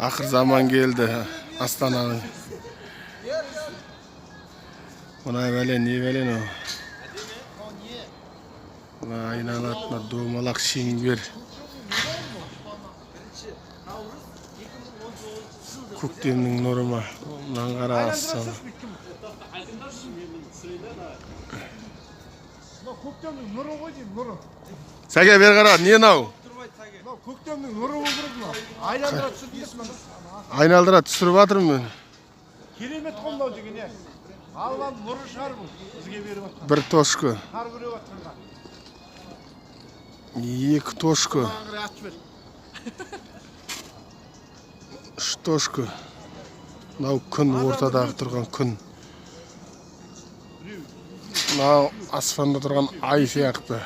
Akır zaman geldi Astana'nın. Buna velen, o. Buna aynalatma, doğmalak şinger. Көктемнің нұры ма? Мынан қара Астана. Көктемнің нұры ғой деймін, нұры. Сәке бер қара, не нау? Көктемнің нұры болып мынау. Айналдыра түсірдім. Айналдыра түсіріп жатырмын мен. Керемет қолдау деген не? Алланың нұры шығар бұл. Бізге беріп жатқан. Bir toşku. Қар көріп жатқанға. Екі toşku. Үш toşku. Мынау күн ортадағы тұрған күн. Мынау аспанда тұрған ай сияқты.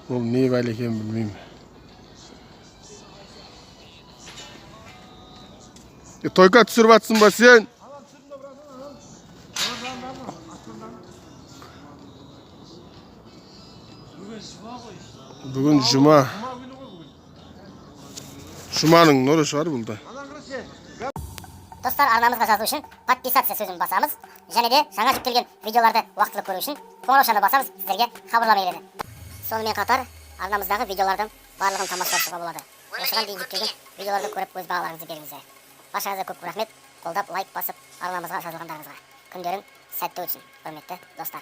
Бұл не бәле екен білмеймін. Тойка түсіріп жатсың ба сен? Бүгін жұма. Жұманың нұры шығар бұл да. Достар, арнамызға жазу үшін подписаться сөзін басамыз. Және де жаңа жүктелген видеоларды уақытылы көру үшін қоңыраушаны басамыз, сіздерге хабарлама келеді. Сонымен қатар, арнамыздағы видеолардың барлығын тамашалауға болады. Осыған дейін жүктелген видеоларды көріп өз бағаларыңызды беріңіздер. Баршаңызға көп рахмет, қолдап лайк басып арнамызға жазылғандарыңызға. Күндерің сәтті өтсін, құрметті достар.